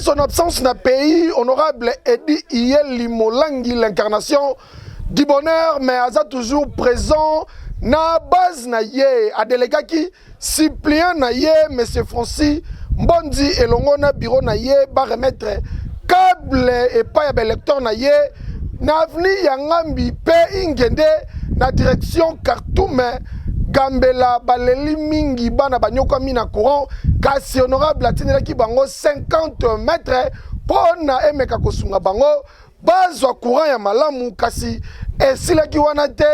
son absence dans le pays, honorable Edi Iyeli Molangi, l'incarnation du bonheur, mais Aza toujours présent na base na ye, a délégué qui Cyprien na ye, monsieur Francis Mbondi et Longona bureau na ye, ba remettre câble et pas ya lecteur na ye, na avenue Yangambi pe ingende na direction Khartoum. Gambela baleli mingi bana banyoko mina courant kasi honorable atinela ki bango 50 mètres pona emeka kosunga bango bazwa courant ya malamu kasi esila ki wana te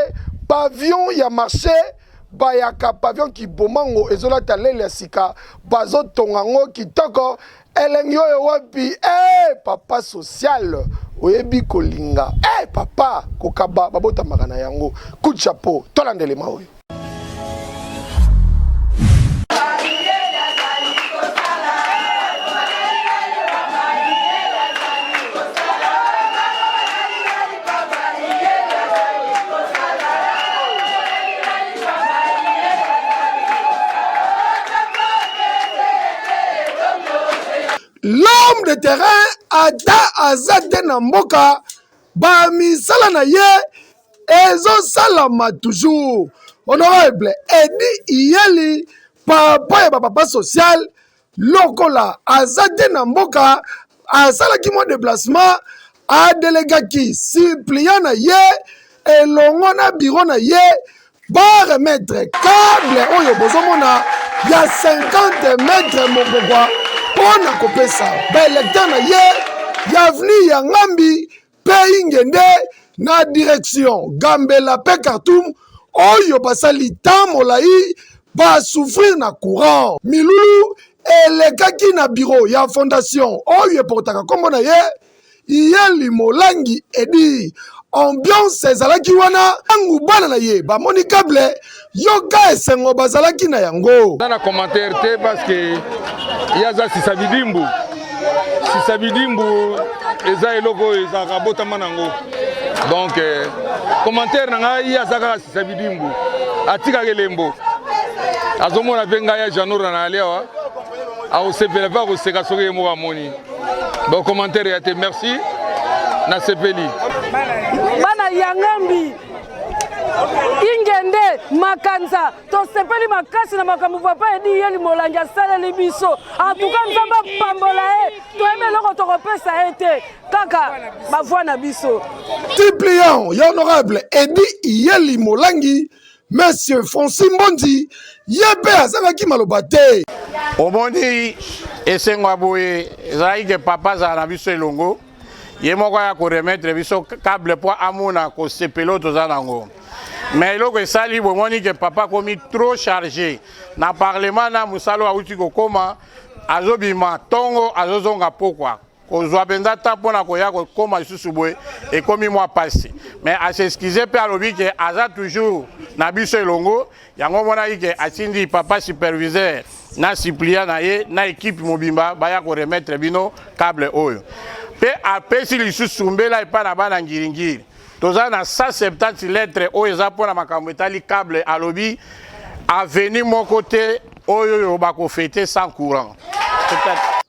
pavillon ya marché bayaka pavillon ki bomango ezola talele ya sika bazo tongango kitoko elengi oyo wapi papa social oyebi kolinga papa kokaba babota magana yango coup de chapeau tolandele maoyo. L'homme de terrain Ada Azate Namboka Bamisala na ye Ezo Salama toujours. Honorable Edi Iyeli papa et papa social Lokola Azate Namboka Asala ki mo déplacement a délégué qui Cyprien na ye elongona bureau na ye ba remettre câble oyo bozomona ya 50 mètres mon pourquoi. Pona kopesa ba électeur na ye ya venu ya ngambi pe ingende na direction Gambela pe Khartoum oyo basali tamolai ba souffrir na courant milulu elekaki na bureau ya fondation oyo portaka kombo na ye Iyeli Molangi Edi ambiance ezalaki wana angu bana na ye ba moni câble yoka esengo bazalaki na yango na commentaire te parce que yaza sisabidimbu eza eloko eza rabota manango donc commentaire na ngai yaza ka sisabidimbu atika kelembo azomona venga ya janora na alewa au sepela va ko seka soke mo amoni donc commentaire ya te merci na sepeli bana yangambi ingende makanza to sepeli makasi na makambo papa Edi Iyeli Molangi asaleli biso en tout cas nzamba pambola to emeloko to kopesa ete kaka bavwa na biso Cyprien ya honorable Edi Iyeli Molangi monsieur Francis Mbondi yebe azalaki maloba te omoni esengo boye zaike papa za na biso elongo ye moko ya ko remettre biso câble po amona ko sepelo to za nango. Mais eloko esali bomoni que papa komi trop chargé na parlement na musalo auti ko koma azobima tongo azozonga pokwa kozwa benda ta pona koya ko koma isusu boye et komi moi passé mais a s'excuser pe alobi que aza toujours na biso elongo yango mona ike atindi papa superviseur na Cyprien na ye na équipe mobimba baya ko remettre bino câble oyo pe apesi lisusu mbela epa na bana ngiringiri toza na 170 lettres oyo eza mpona makambo etali câble alobi aveni moko te oyo bako fete sans courant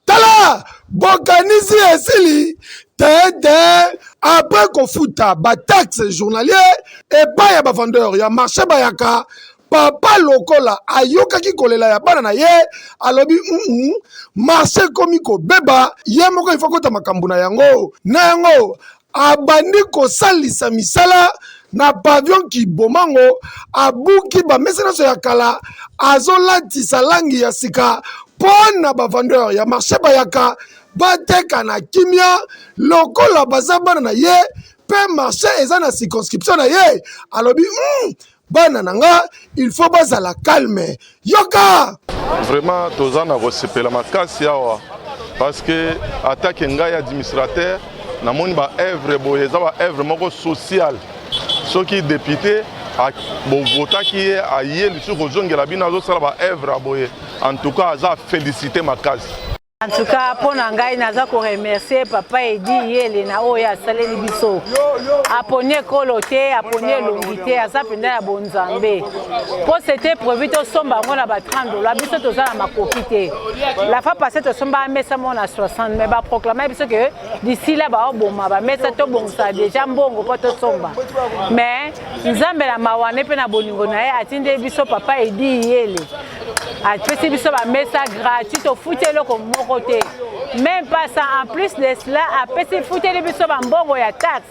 tala bokanisi esili tete après kofuta bataxe journalier epai ya bavendeur ya marché bayaka papa lokola ayokaki kolela ya bana na ye alobi marché komi kobeba ye moko ifo kota makambo na yango abandi kosalisa misala na pavillon ki bomango abuki bamesa nyonso ya kala azolatisa langi ya sika pona bavendeur ya marché bayaka bateka na kimia lokola baza bana na ye pe marché eza na circonscription na ye alobi bana nanga il faut bazala calme yoka vraiment tozana kosepela makasi awa parce que attaque ngai administrateur na moni ba œuvre boye za ba œuvre moko social soki député a bon vota qui a yé sur ozongela bina zo sala ba œuvre boye en tout cas za féliciter makasi En tout cas, pour Nangai, naza ko remercier papa Edi Yele na oya saleli biso. Aponye kolote, aponye longité, asa penda ya bonzambe. Pour c'était prévu to somba ngona ba $30, biso to za na makopité. La fois passée to somba mesa mona 60, mais ba proclamer biso que d'ici là ba oboma ba mesa to bonsa déjà mbongo po to somba. Mais nzambe la mawane pe na boningo na ye atinde biso papa Edi Yele. Apesi biso ba mesa gratuit to futelo ko côté. Même pas ça, en plus de cela, après foutre les biso bambongo ya taxe.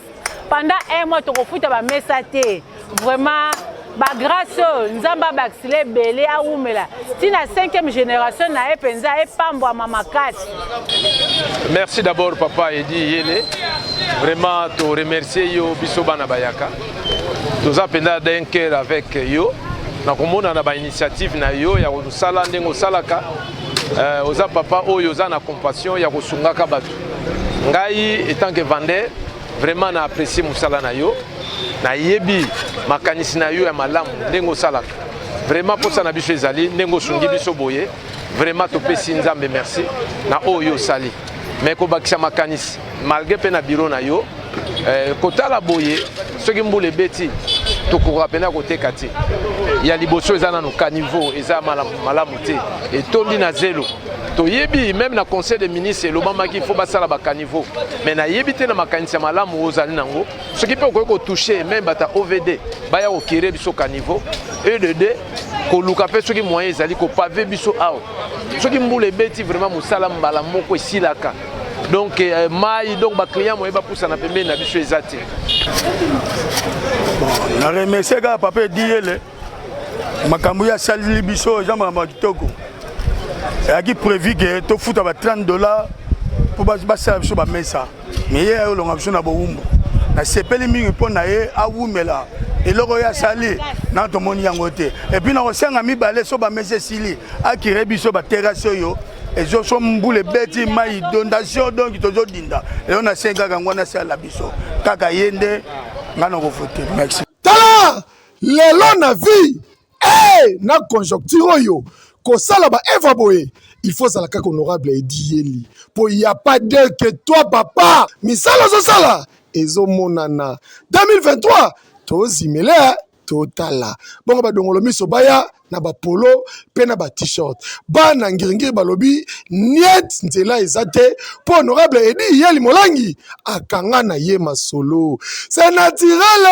Pendant un mois, tu refoutes ba messate. Vraiment, ba grâce, nzamba baxile belé a oumela. Si la 5e génération na epenza e pambo mama kat. Merci d'abord papa Edi Yele. Vraiment te remercier yo biso bana bayaka. Toza penda d'un cœur avec yo. Na komona na ba initiative na yo ya kosala ndengo salaka. Oza papa oyo oza na compassion ya kosungaka bato. Ngai étant que vendeur vraiment na apprécier musala na yo na yebi makanisi na yo ya malamu ndengo salaka. Vraiment pour ça na biso ezali ndengo sungi biso boye. Vraiment topesi nzambe merci na oyo sali. Mais ko bakisa makanisi malgré pe na bureau na yo kotala boye soki mbule beti tokoka pena koteka te ya liboso eza na no caniveau eza malamu te et tondi na zelo toyebi même na conseil des ministres elobamaki faut basala ba caniveau mais na yebi te na makanisi ya malamu ozali nango soki pe okoki kotouche même bata OVD baya kokere biso caniveau EDD koluka pe soki moyen ezali kopave biso awa soki mbula ebeti vraiment mosala mbala moko esilaka donc mai donc ba client moye ba poussa na pembeni na biso ezate. Bon, na remercier ka papa Edi Yele makambo ya salili biso eza makambo ya kitoko eyaki prévu ke tofuta ba $30 po basala biso bamesa mais ye olonga biso na bowumbu na sepeli mingi mpo na ye awumela eloko ya sali na tomoni yango te epuis na kosenga mibale so bamesa esili akire biso baterase oyo ezo so mbule beti mai dondation donc tozodinda elo na senga kango na sala biso kaka yende ngana ko fote merci tala lelo na vie na conjoncture oyo kosala ba eva boye il faut sala kaka honorable Edi Yele po y a pas de que toi papa misala zo sala ezo monana 2023 tozimele totala bongo badongolo miso baya na ba polo pe na ba t-shirt bana ngiringiri balobi niet nzela ezate po honorable Edi Yele molangi akanga na ye masolo c'est naturel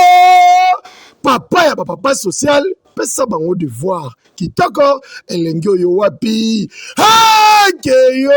papa ya papa social pesa bango devoir kitoko elengi oyo wapi ke yo